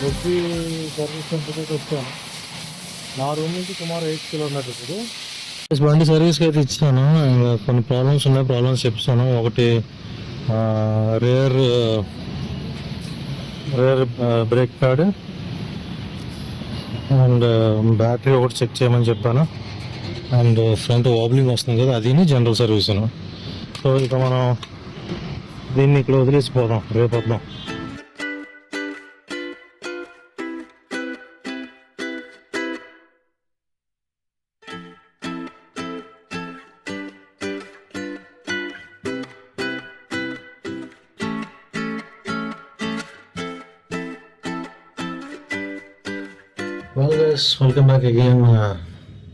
బొబ్బి service సెంటర్కి వచ్చాను. నా రూమ్ నుంచి సుమారు 8 కిలోమీటర్స్. ఇప్పుడు బండి సర్వీస్కి అయితే ఇచ్చాను. కొన్ని ప్రాబ్లమ్స్ ఉన్నాయి, ప్రాబ్లమ్స్ చెప్తాను. ఒకటి rare break pad and battery ఒకటి చెక్ చేయమని చెప్పాను. అండ్ ఫ్రంట్ వాబ్లింగ్ వస్తుంది కదా, అది జనరల్ సర్వీసును. సో ఇక మనం దీన్ని ఇక్కడ వదిలేసిపోదాం, రేపు వద్దాం. Well guys, welcome back again.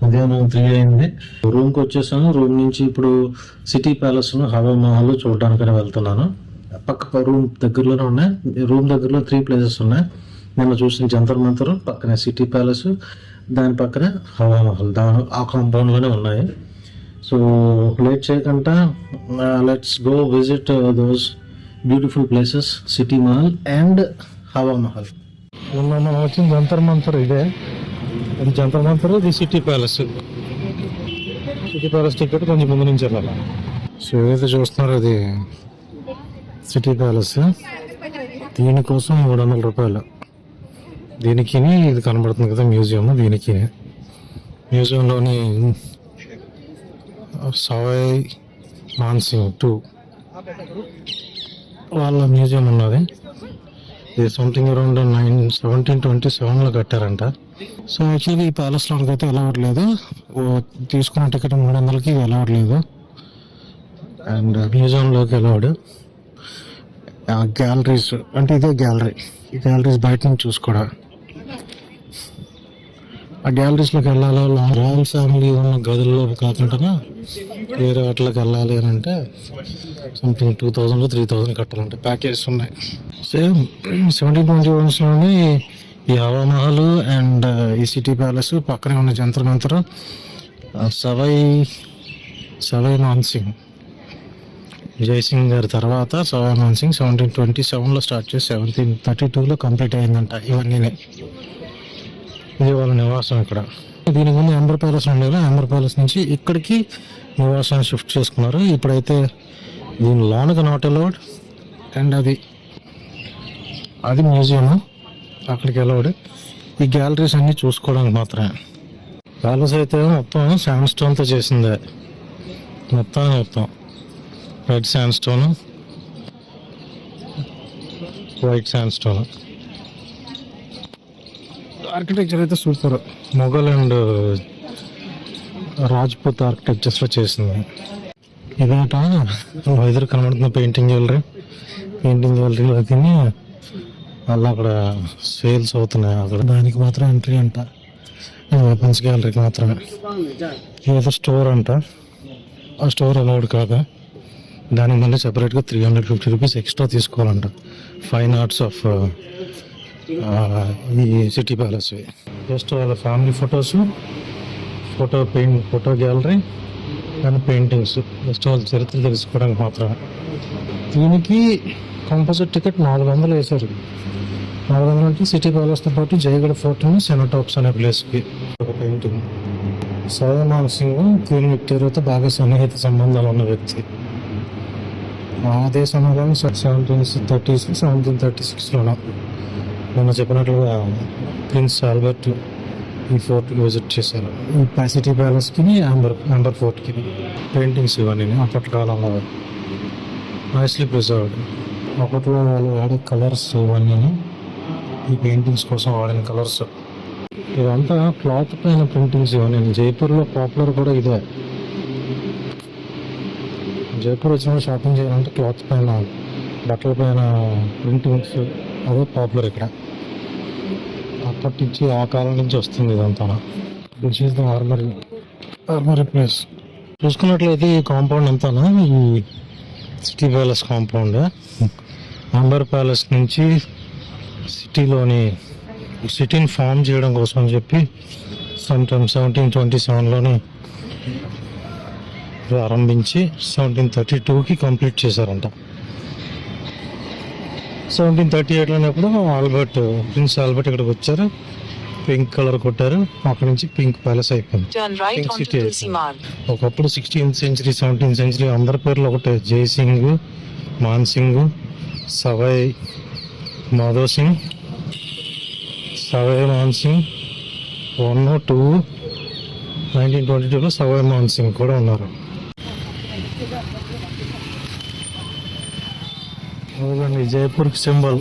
మధ్యాహ్నం 3 అయింది. రూమ్కి వచ్చేసాను. రూమ్ నుంచి ఇప్పుడు సిటీ ప్యాలెస్ హవా మహల్ చూడడానికని వెళ్తున్నాను. పక్క రూమ్ దగ్గరలోనే ఉన్నాయి. రూమ్ దగ్గరలో 3 ప్లేసెస్ ఉన్నాయి. నేను చూసిన జంతర్ మంతర్ పక్కనే సిటీ ప్యాలెస్, దాని పక్కనే హవా మహల్, ఆ కాంపౌండ్లోనే ఉన్నాయి. సో లేట్ చేయకుండా let's go visit those beautiful places, city Mahal and Hawa Mahal. మనం వచ్చిన జంతర్ మంతర్ ఇదే. ఇది జంతర్ మంతర్, ఇది city palace. City palace ticket కొంచెం ముందు నుంచి వెళ్ళాలి. సో ఏదైతే చూస్తున్నారు అది సిటీ ప్యాలెస్. దీనికోసం 300 రూపాయలు. దీనికి ఇది కనబడుతుంది కదా మ్యూజియం, దీనికి మ్యూజియంలోని సవాయ్ మాన్సింగ్ 2 వాళ్ళ మ్యూజియం ఉన్నది. ఇది సంథింగ్ అరౌండ్ 1727లో కట్టారంట. సో యాక్చువల్గా ఈ ప్యాలెస్లోకి అయితే వెళ్ళవట్లేదు. తీసుకున్న టికెట్ 300కి వెళ్ళవట్లేదు. అండ్ మ్యూజియంలోకి వెళ్ళాడు. గ్యాలరీస్ అంటే ఇదే గ్యాలరీ. ఈ గ్యాలరీస్ బయట నుంచి చూసుకోవడం. ఆ గ్యాలరీస్లోకి వెళ్ళాలి, రాయల్ ఫ్యామిలీ ఉన్న గదుల్లో కాకుండా వేరే వాటిలోకి వెళ్ళాలి అని అంటే సంథింగ్ 2000 to 3000 కట్టాలంటే ప్యాకేజెస్ ఉన్నాయి. సేమ్ 1721లోని ఈ హవా మహల్ అండ్ ఈ సిటీ ప్యాలెస్ పక్కనే ఉన్న జంతర్ మంతర్ సవాయ్ మాన్సింగ్, జైసింగ్ గారి తర్వాత సవాయ్ మాన్సింగ్ 1727లో స్టార్ట్ చేసి 1732లో కంప్లీట్ అయిందంట. ఇవన్నీ ఇది వాళ్ళ నివాసం ఇక్కడ. దీని ముందు అంబర్ ప్యాలెస్ ఉండేది. అంబర్ ప్యాలెస్ నుంచి ఇక్కడికి నివాసాన్ని షిఫ్ట్ చేసుకున్నారు. ఇప్పుడైతే దీని లోనకి నాట్ అలౌడ్. అండ్ అది మ్యూజియం, అక్కడికి అలౌడ్. ఈ గ్యాలరీస్ అన్నీ చూసుకోవడానికి మాత్రమే. ప్యాలెస్ అయితే మొత్తం శాండ్ స్టోన్తో చేసిందే. మొత్తం red sand stone, white sand stone. Architecture అయితే సూపర్. మొఘల్ అండ్ రాజ్పూత్ ఆర్కిటెక్చర్స్లో చేసింది. ఇదేట ఎదురు కనబడుతున్న పెయింటింగ్ జ్యువెలరీలో తిని అలా అక్కడ సేల్స్ అవుతున్నాయి. అక్కడ దానికి మాత్రం ఎంట్రీ అంట, వెపన్స్ గ్యాలరీకి మాత్రమే. ఏదో స్టోర్ అంట, ఆ స్టోర్ అలౌడ్ కాదు. దానికి మళ్ళీ సెపరేట్గా 350 రూపీస్ ఎక్స్ట్రా తీసుకోవాలంట. ఫైన్ ఆర్ట్స్ ఆఫ్ ఈ సిటీ ప్యాలెస్. జస్ట్ వాళ్ళ family photos, photo gallery and paintings, just వాళ్ళ చరిత్ర తెలుసుకోవడానికి మాత్రమే. దీనికి కంపోజిట్ టికెట్ 400 వేశారు. 400 అంటే సిటీ ప్యాలెస్తో పాటు జయగఢ్ ఫోర్ట్, సెనోటాప్స్ అనే ప్లేస్కి ఒక పెయింటింగ్. సవాయ్ మాన్సింగ్ క్వీన్ విక్టోరియాతో బాగా సన్నిహిత సంబంధాలు ఉన్న వ్యక్తి. అదే సమయంలో 1736లోనో నేను చెప్పినట్లుగా ప్రిన్స్ ఆల్బర్ట్ ఈ ఫోర్ట్కి విజిట్ చేశారు. ఈ సిటీ ప్యాలెస్కి, అంబర్ ఫోర్ట్కి. పెయింటింగ్స్ ఇవన్నీ అప్పటి కాలంలో నైస్లీ ప్రిజర్వ్డ్. అప్పట్లో వాళ్ళు వాడే కలర్స్ ఇవన్నీ, ఈ పెయింటింగ్స్ కోసం వాడిన కలర్స్. ఇదంతా క్లాత్ పైన పెయింటింగ్స్ ఇవన్నీ. జైపూర్లో పాపులర్ కూడా ఇదే. జైపూర్ వచ్చిన షాపింగ్ చేయాలంటే క్లాత్ పైన, బట్టల పైన ప్రింటింగ్స్, అదే పాపులర్ ఇక్కడ. అప్పటి నుంచి, ఆ కాలం నుంచి వస్తుంది ఇదంతా. This is the armoury place. చూసుకున్నట్లయితే ఈ కాంపౌండ్ అంతా ఈ city palace compound. Amber palace నుంచి సిటీని ఫామ్ చేయడం కోసం అని చెప్పి 1727లోని ప్రారంభించి 1732కి కంప్లీట్ చేశారంట. 1738 అనేప్పుడు ప్రిన్స్ ఆల్బర్ట్ ఇక్కడికి వచ్చారు, పింక్ కలర్ కొట్టారు, అక్కడ నుంచి పింక్ ప్యాలెస్ అయిపోయింది, పింక్ సిటీ అయిపోయింది. ఒకప్పుడు 16th century 17th century అందరి పేర్లు ఒకటే, జైసింగ్, మాన్సింగ్, సవై మాధవ్ సింగ్, సవై మాన్సింగ్ 1, 2, 1922లో సవై మాన్సింగ్ కూడా ఉన్నారు. అదండి జైపూర్కి సింబల్.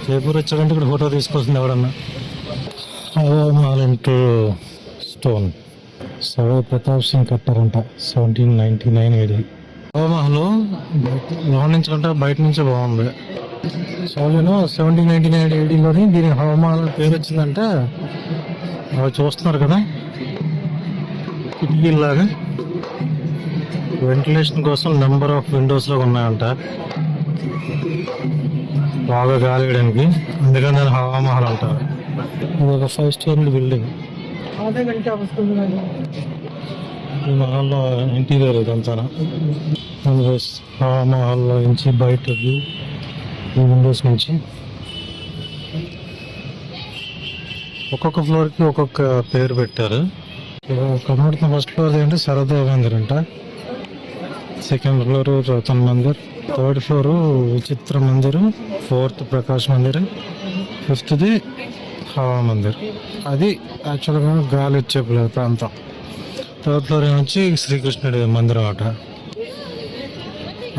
జైపూర్ వచ్చాడంటే ఇక్కడ ఫోటో తీసుకోవాల్సింది ఎవడన్నా. హవామాల్ ఇంటూ స్టోన్ సవై ప్రతాప్ సింగ్ కట్టారంట 1799 AD. హవామహల్ లోన్ నుంచి కంటే బయట నుంచే బాగుంది. సో నేను 1799 ADలోని దీని హవామహల్ పేరు వచ్చిందంటే అవి చూస్తున్నారు కదా కిటికీలాగా, వెంటిలేషన్ కోసం నెంబర్ ఆఫ్ విండోస్లో ఉన్నాయంట బాగా గాలియడానికి, అందుకని దాన్ని హవామహల్ అంటారు. ఇది ఒక 5 story బిల్డింగ్. ఈ మహల్లో ఇంటీరియర్ ఇదంతా. హవామహల్లో నుంచి బయట వ్యూ ఈ విండోస్ నుంచి. ఒక్కొక్క ఫ్లోర్కి ఒక్కొక్క పేరు పెట్టారు. కనబడుతున్న ఫస్ట్ ఫ్లోర్ ఏంటంటే సరదా మందిర్ అంట, second floor Ratan Mandir, third floor Vichitra Mandir, fourth Prakash Mandir, ఫిఫ్త్ది హవా మందిర్. అది యాక్చువల్గా గాలి వచ్చే ప్రాంతం. థర్డ్ ఫ్లోర్ ఏమొచ్చి శ్రీకృష్ణుడి మందిరం అట.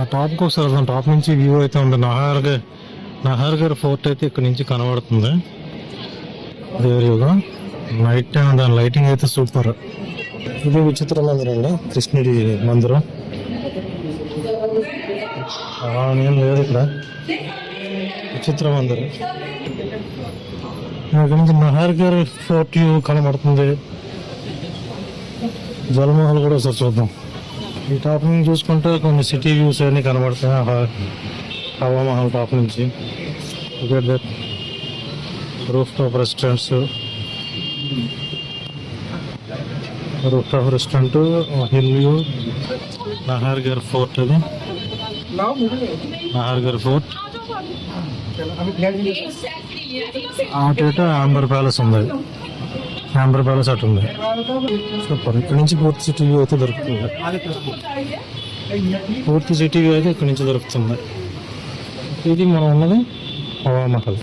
ఆ టాప్కి ఒకసారి వెళ్తాం, టాప్ నుంచి వ్యూ అయితే ఉంది. నహర్గర్ ఫోర్ట్ అయితే ఇక్కడ నుంచి కనబడుతుంది దేవరిగా. నైట్ టైం దాని లైటింగ్ అయితే సూపర్. ఇది విచిత్ర మందిరం అండి, కృష్ణుడి మందిరం. ఏం లేదు ఇక్కడ, విచిత్ర మందిరం. ఇక్కడ నుంచి నహర్గర్ ఫోర్ట్ వ్యూ కనబడుతుంది. జల్మహల్ కూడా ఒకసారి చూద్దాం. ఈ టాప్ నుంచి చూసుకుంటే కొన్ని సిటీ వ్యూస్ అన్నీ కనబడతాయి హవామహల్ టాప్ నుంచి. Roof top restaurants, roof top restaurant, hill view, Nahargarh fort. అది నహర్గర్ ఫోర్ట్. అటు ఆంబర్ ప్యాలెస్ ఉంది, ఆంబర్ ప్యాలెస్ అటు ఉంది. సూపర్. ఇక్కడ నుంచి పూర్తి సిటీ వ్యూ అయితే దొరుకుతుంది. పూర్తి సిటీ వ్యూ అయితే ఇక్కడ నుంచి దొరుకుతుంది. ఇది మనం ఉన్నది హవామహల్.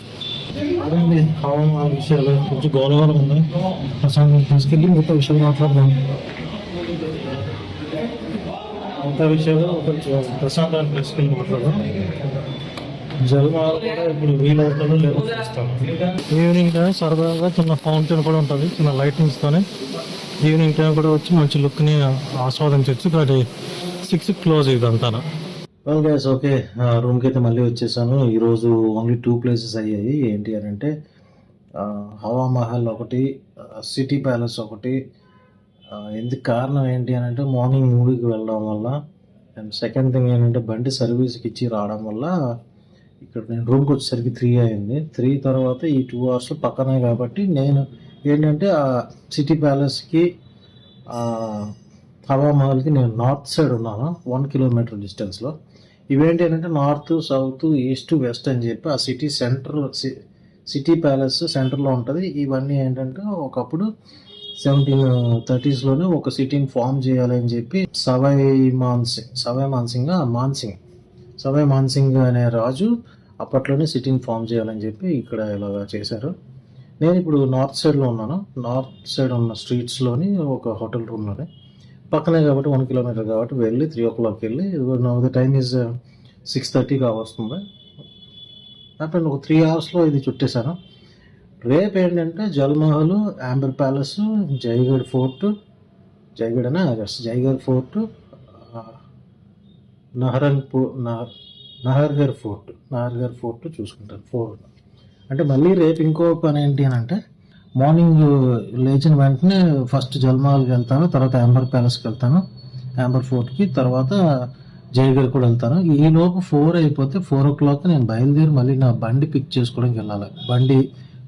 హవామహల్ విషయాలు కొంచెం గౌరవాలు ఉన్నాయి. ప్రశాంతం తీసుకెళ్ళి మిగతా విషయాలు మాట్లాడదాం. మిగతా విషయాలు కొంచెం ప్రశాంతాన్ని తీసుకెళ్ళి మాట్లాడదాం. జల్మహల్ కూడా ఇప్పుడు వీలవుతుందో లేదో చూస్తాను. ఈవినింగ్ టైం సరదాగా చిన్న ఫౌంటైన్ కూడా ఉంటుంది, చిన్న లైటింగ్స్తోనే. ఈవినింగ్ టైం కూడా వచ్చి మంచి లుక్ని ఆస్వాదించవచ్చు. కానీ 6 క్లోజ్ ఇదంతా. వెల్ గైస్, ఓకే, రూమ్కి అయితే మళ్ళీ వచ్చేసాను. ఈరోజు ఓన్లీ 2 places అయ్యాయి. ఏంటి అని అంటే హవామహల్ ఒకటి, సిటీ ప్యాలెస్ ఒకటి. ఎందుకు కారణం ఏంటి అని అంటే మార్నింగ్ మూవీకి వెళ్ళడం వల్ల, అండ్ సెకండ్ థింగ్ ఏంటంటే బండి సర్వీస్కి ఇచ్చి రావడం వల్ల ఇక్కడ నేను రూమ్కి వచ్చేసరికి 3 అయింది. 3 తర్వాత ఈ 2 hours పక్కనే కాబట్టి నేను ఏంటంటే సిటీ ప్యాలెస్కి హవామహల్కి నేను నార్త్ సైడ్ ఉన్నాను, 1 kilometer డిస్టెన్స్లో. ఇవేంటి అంటే నార్త్, సౌత్, ఈస్ట్, వెస్ట్ అని చెప్పి ఆ సిటీ ప్యాలెస్ సెంటర్లో ఉంటుంది. ఇవన్నీ ఏంటంటే ఒకప్పుడు 1730s ఒక సిటీని ఫామ్ చేయాలి అని చెప్పి సవై మాన్సింగ్ అనే రాజు అప్పట్లోనే సిటీని ఫామ్ చేయాలని చెప్పి ఇక్కడ ఇలాగా చేశారు. నేను ఇప్పుడు నార్త్ సైడ్లో ఉన్నాను. నార్త్ సైడ్ ఉన్న స్ట్రీట్స్లోని ఒక హోటల్ రూమ్లోనే పక్కనే కాబట్టి 1 kilometer కాబట్టి వెళ్ళి 3 o'clock వెళ్ళి, ద టైమ్ ఈజ్ 6:30 కావస్తుంది. అప్పుడు ఒక 3 hours ఇది చుట్టేశాను. రేపు ఏంటంటే Jal Mahal, Amber palace, Jaigarh fort, Jaigarh fort, Nahargarh fort చూసుకుంటాను. 4 అంటే మళ్ళీ రేపు ఇంకో పని ఏంటి అని అంటే మార్నింగ్ లేచిన వెంటనే ఫస్ట్ జల్మహల్కి వెళ్తాను, తర్వాత ఆంబర్ ప్యాలెస్కి వెళ్తాను, ఆంబర్ ఫోర్ట్కి, తర్వాత జైగఢ్ కూడా వెళ్తాను. ఈలోపు 4 అయిపోతే 4 o'clock నేను బయలుదేరి మళ్ళీ నా బండి పిక్ చేసుకోవడానికి వెళ్ళాలి. బండి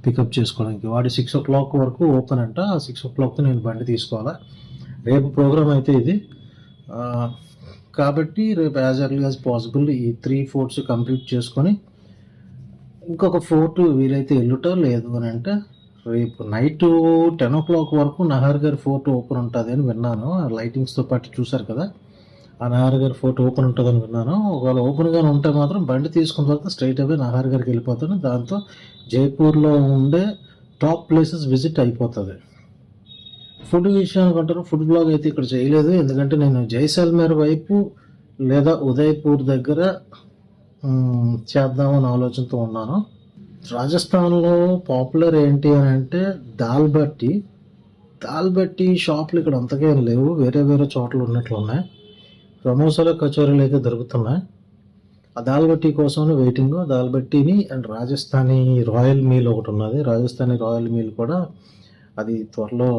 పికప్ చేసుకోవడానికి వాడి 6 o'clock వరకు ఓపెన్ అంట. ఆ 6 o'clock నేను బండి తీసుకోవాలా. రేపు ప్రోగ్రామ్ అయితే ఇది. కాబట్టి రేపు యాజ్ ఎర్లీ యాజ్ పాసిబుల్ ఈ 3 ఫోర్ట్స్ కంప్లీట్ చేసుకొని ఇంకొక ఫోర్ట్ వీలైతే ఎల్లుట, లేదు అని అంటే రేపు నైట్ 10 o'clock వరకు నహర్గర్ ఫోర్ట్ ఓపెన్ ఉంటుంది అని విన్నాను. లైటింగ్స్తో పాటు చూశారు కదా, ఆ నహర్గర్ ఫోర్ట్ ఓపెన్ ఉంటుందని విన్నాను. ఒకవేళ ఓపెన్గానే ఉంటే మాత్రం బండి తీసుకున్న తర్వాత స్ట్రైట్ అవే నహర్గర్కి వెళ్ళిపోతాను. దాంతో జైపూర్లో ఉండే టాప్ ప్లేసెస్ విజిట్ అయిపోతుంది. ఫుడ్ విషయానికి అంటారు, ఫుడ్ బ్లాగ్ అయితే ఇక్కడ చేయలేదు, ఎందుకంటే నేను జైసల్మేర్ వైపు లేదా ఉదయ్పూర్ దగ్గర చేద్దామని ఆలోచనతో ఉన్నాను. రాజస్థాన్లో పాపులర్ ఏంటి అని అంటే దాల్ బట్టి షాపులు ఇక్కడ అంతగా ఏం లేవు, వేరే వేరే చోట్ల ఉన్నట్లు ఉన్నాయి. సమోసాలు కచోరీలు అయితే దొరుకుతున్నాయి. ఆ దాల్ బట్టి కోసం వెయిటింగ్. దాల్ బట్టిని అండ్ రాజస్థానీ రాయల్ మీల్ ఒకటి ఉన్నది, రాజస్థానీ రాయల్ మీల్ కూడా అది త్వరలో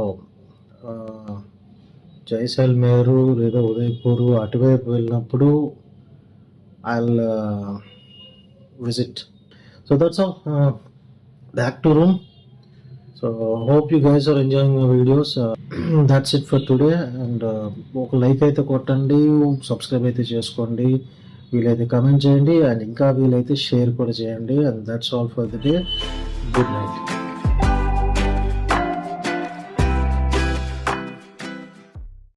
జైసల్మేరు లేదా ఉదయ్పూర్ అటువైపు వెళ్ళినప్పుడు I'll visit. So that's all, back to room. So hope you guys are enjoying my videos. That's it for today. And ఒక లైక్ అయితే కొట్టండి, సబ్స్క్రైబ్ అయితే చేసుకోండి, వీలైతే కమెంట్ చేయండి, అండ్ ఇంకా వీలైతే షేర్ కూడా చేయండి. And that's all for the day. Good night.